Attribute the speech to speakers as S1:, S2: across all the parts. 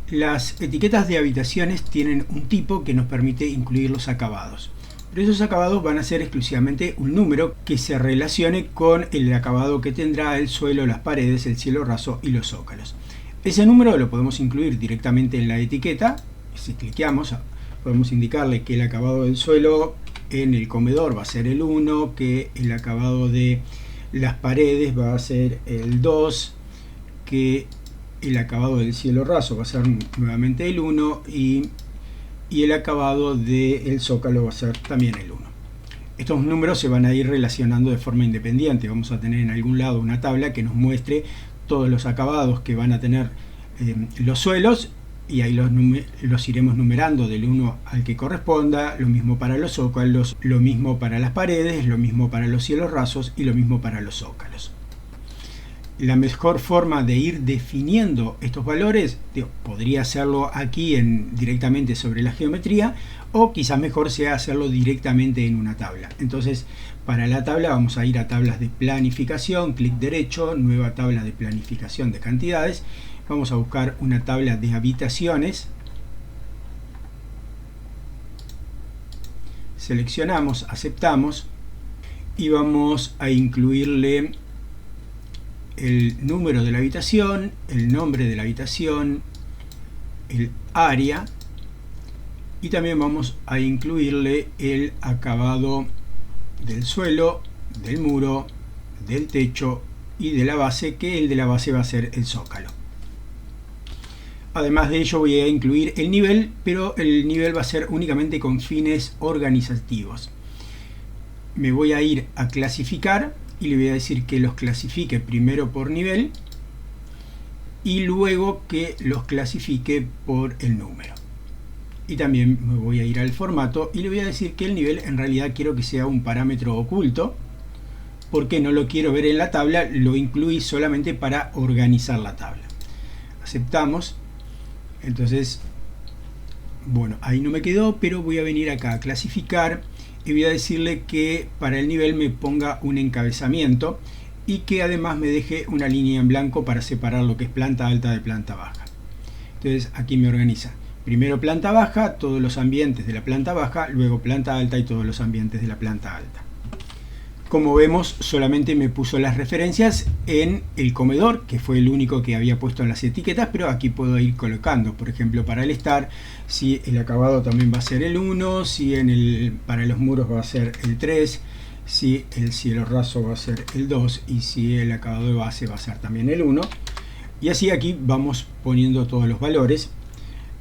S1: Las etiquetas de habitaciones tienen un tipo que nos permite incluir los acabados. Pero esos acabados van a ser exclusivamente un número que se relacione con el acabado que tendrá el suelo, las paredes, el cielo raso y los zócalos. Ese número lo podemos incluir directamente en la etiqueta. Si cliqueamos, podemos indicarle que el acabado del suelo en el comedor va a ser el 1, que el acabado de las paredes va a ser el 2, que el acabado del cielo raso va a ser nuevamente el 1 y el acabado del zócalo va a ser también el 1. Estos números se van a ir relacionando de forma independiente. Vamos a tener en algún lado una tabla que nos muestre todos los acabados que van a tener los suelos, y ahí los iremos numerando del 1 al que corresponda. Lo mismo para los zócalos, lo mismo para las paredes, lo mismo para los cielos rasos y lo mismo para los zócalos. La mejor forma de ir definiendo estos valores, podría hacerlo aquí directamente sobre la geometría, o quizás mejor sea hacerlo directamente en una tabla. Entonces, para la tabla vamos a ir a tablas de planificación, clic derecho, nueva tabla de planificación de cantidades. Vamos a buscar una tabla de habitaciones. Seleccionamos, aceptamos y vamos a incluirle el número de la habitación, el nombre de la habitación, el área, y también vamos a incluirle el acabado del suelo, del muro, del techo y de la base, que el de la base va a ser el zócalo. Además de ello voy a incluir el nivel, pero el nivel va a ser únicamente con fines organizativos. Me voy a ir a clasificar y le voy a decir que los clasifique primero por nivel y luego que los clasifique por el número. Y también me voy a ir al formato y le voy a decir que el nivel en realidad quiero que sea un parámetro oculto, porque no lo quiero ver en la tabla, lo incluí solamente para organizar la tabla. Aceptamos. Entonces, bueno, ahí no me quedó, pero voy a venir acá a clasificar y voy a decirle que para el nivel me ponga un encabezamiento y que además me deje una línea en blanco para separar lo que es planta alta de planta baja. Entonces aquí me organiza primero planta baja, todos los ambientes de la planta baja, luego planta alta y todos los ambientes de la planta alta. Como vemos, solamente me puso las referencias en el comedor, que fue el único que había puesto en las etiquetas, pero aquí puedo ir colocando, por ejemplo, para el estar, si el acabado también va a ser el 1, si para los muros va a ser el 3, si el cielo raso va a ser el 2 y si el acabado de base va a ser también el 1. Y así aquí vamos poniendo todos los valores,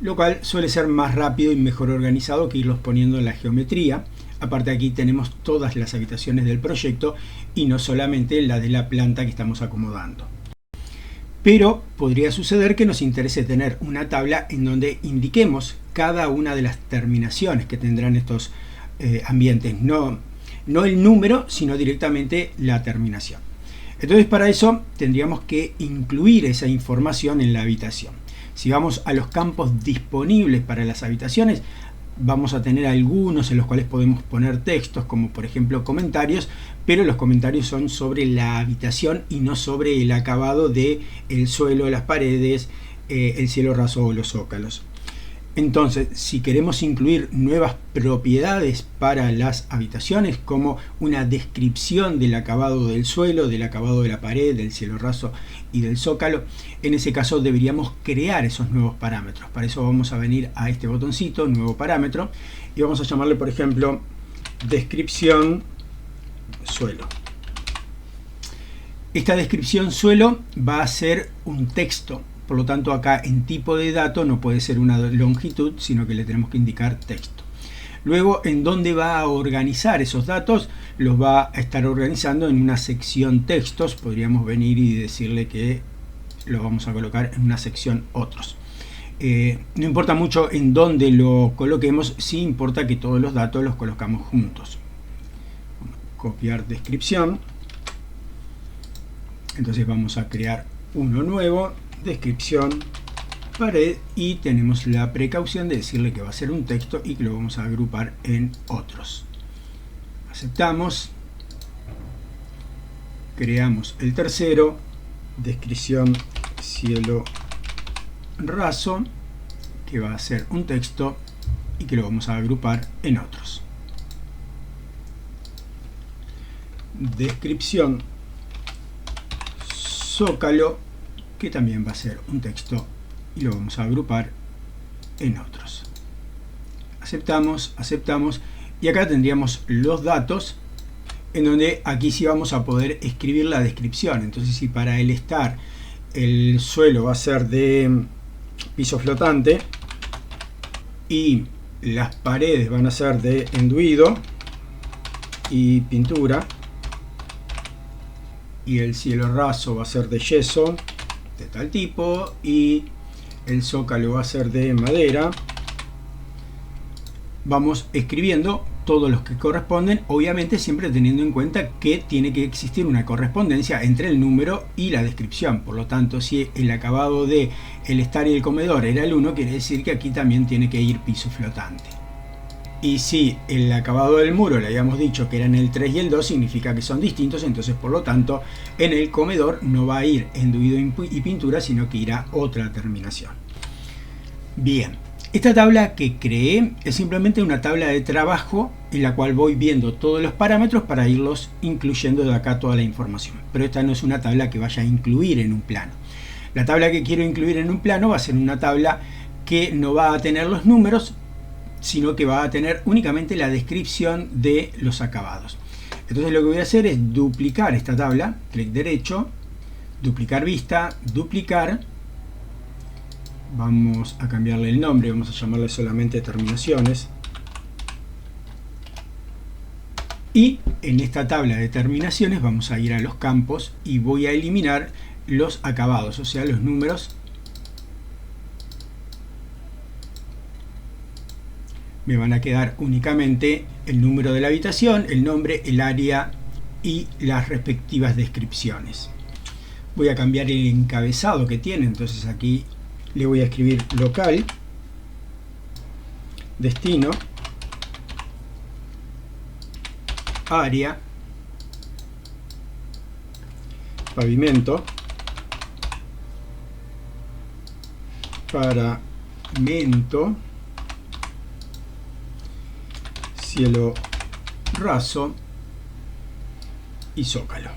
S1: lo cual suele ser más rápido y mejor organizado que irlos poniendo en la geometría. Aparte, aquí tenemos todas las habitaciones del proyecto y no solamente la de la planta que estamos acomodando. Pero podría suceder que nos interese tener una tabla en donde indiquemos cada una de las terminaciones que tendrán estos ambientes. No el número, sino directamente la terminación. Entonces, para eso tendríamos que incluir esa información en la habitación. Si vamos a los campos disponibles para las habitaciones, vamos a tener algunos en los cuales podemos poner textos, como por ejemplo comentarios, pero los comentarios son sobre la habitación y no sobre el acabado del suelo, las paredes, el cielo raso o los zócalos. Entonces, si queremos incluir nuevas propiedades para las habitaciones, como una descripción del acabado del suelo, del acabado de la pared, del cielo raso y del zócalo, en ese caso deberíamos crear esos nuevos parámetros. Para eso vamos a venir a este botoncito, nuevo parámetro, y vamos a llamarle, por ejemplo, descripción suelo. Esta descripción suelo va a ser un texto. Por lo tanto, acá en tipo de dato no puede ser una longitud, sino que le tenemos que indicar texto. Luego, en dónde va a organizar esos datos, los va a estar organizando en una sección textos. Podríamos venir y decirle que los vamos a colocar en una sección otros. No importa mucho en dónde lo coloquemos, sí importa que todos los datos los colocamos juntos. Copiar descripción. Entonces vamos a crear uno nuevo. Descripción pared, y tenemos la precaución de decirle que va a ser un texto y que lo vamos a agrupar en otros. Aceptamos, creamos el tercero, descripción cielo raso, que va a ser un texto y que lo vamos a agrupar en otros. Descripción Zócalo, que también va a ser un texto y lo vamos a agrupar en otros. Aceptamos, aceptamos, y acá tendríamos los datos, en donde aquí sí vamos a poder escribir la descripción. Entonces, si para el estar el suelo va a ser de piso flotante y las paredes van a ser de enduido y pintura, y el cielo raso va a ser de yeso de tal tipo, y el zócalo va a ser de madera, vamos escribiendo todos los que corresponden, obviamente siempre teniendo en cuenta que tiene que existir una correspondencia entre el número y la descripción. Por lo tanto, si el acabado de el estar y el comedor era el 1, quiere decir que aquí también tiene que ir piso flotante. Y si el acabado del muro le habíamos dicho que eran el 3 y el 2, significa que son distintos, entonces por lo tanto en el comedor no va a ir enduido y pintura, sino que irá otra terminación. Bien, esta tabla que creé es simplemente una tabla de trabajo en la cual voy viendo todos los parámetros para irlos incluyendo de acá toda la información. Pero esta no es una tabla que vaya a incluir en un plano. La tabla que quiero incluir en un plano va a ser una tabla que no va a tener los números, sino que va a tener únicamente la descripción de los acabados. Entonces lo que voy a hacer es duplicar esta tabla, clic derecho, duplicar vista, duplicar, vamos a cambiarle el nombre, vamos a llamarle solamente terminaciones, y en esta tabla de terminaciones vamos a ir a los campos y voy a eliminar los acabados, o sea los números. Me van a quedar únicamente el número de la habitación, el nombre, el área y las respectivas descripciones. Voy a cambiar el encabezado que tiene, entonces aquí le voy a escribir local, destino, área, pavimento, paramento, cielo raso y zócalo.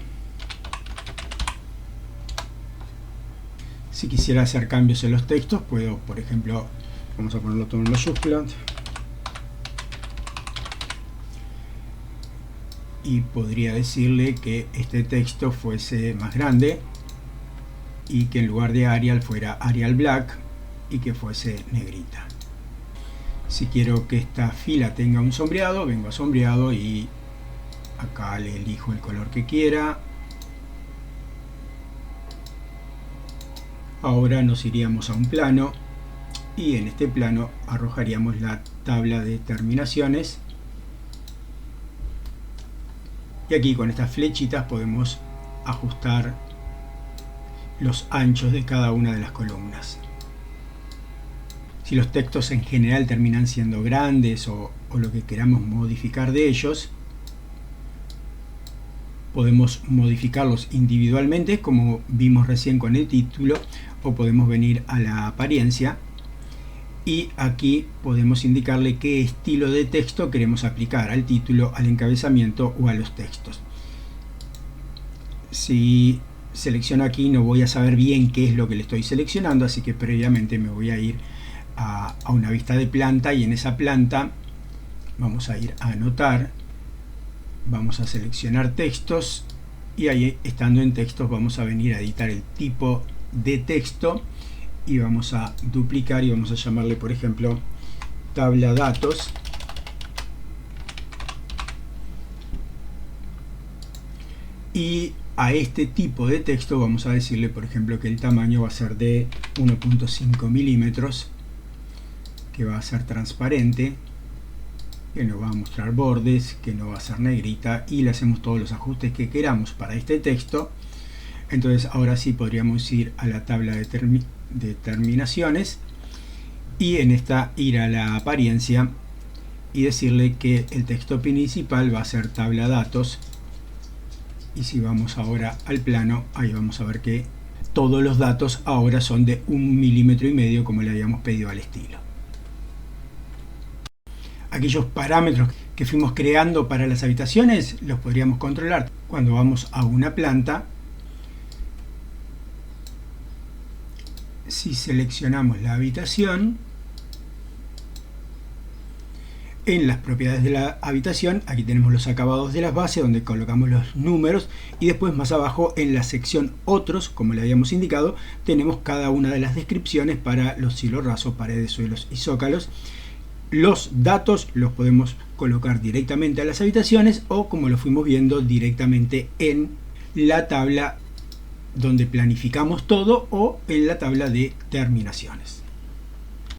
S1: Si quisiera hacer cambios en los textos, puedo, por ejemplo, vamos a ponerlo todo en mayúscula y podría decirle que este texto fuese más grande y que en lugar de Arial fuera Arial Black y que fuese negrita. Si quiero que esta fila tenga un sombreado, vengo a sombreado y acá le elijo el color que quiera. Ahora nos iríamos a un plano y en este plano arrojaríamos la tabla de terminaciones. Y aquí con estas flechitas podemos ajustar los anchos de cada una de las columnas. Si los textos en general terminan siendo grandes o lo que queramos modificar de ellos, podemos modificarlos individualmente como vimos recién con el título, o podemos venir a la apariencia y aquí podemos indicarle qué estilo de texto queremos aplicar al título, al encabezamiento o a los textos. Si selecciono aquí no voy a saber bien qué es lo que le estoy seleccionando, así que previamente me voy a ir a una vista de planta y en esa planta vamos a ir a anotar, vamos a seleccionar textos y ahí estando en textos vamos a venir a editar el tipo de texto y vamos a duplicar y vamos a llamarle por ejemplo tabla datos y a este tipo de texto vamos a decirle por ejemplo que el tamaño va a ser de 1.5 milímetros, que va a ser transparente, que no va a mostrar bordes, que no va a ser negrita y le hacemos todos los ajustes que queramos para este texto. Entonces ahora sí podríamos ir a la tabla de terminaciones y en esta ir a la apariencia y decirle que el texto principal va a ser tabla datos y si vamos ahora al plano ahí vamos a ver que todos los datos ahora son de 1,5 milímetros como le habíamos pedido al estilo. Aquellos parámetros que fuimos creando para las habitaciones los podríamos controlar cuando vamos a una planta. Si seleccionamos la habitación, en las propiedades de la habitación, aquí tenemos los acabados de las bases donde colocamos los números, y después más abajo en la sección otros, como le habíamos indicado, tenemos cada una de las descripciones para los cielos rasos, paredes, suelos y zócalos. Los datos los podemos colocar directamente a las habitaciones o, como lo fuimos viendo, directamente en la tabla donde planificamos todo o en la tabla de terminaciones.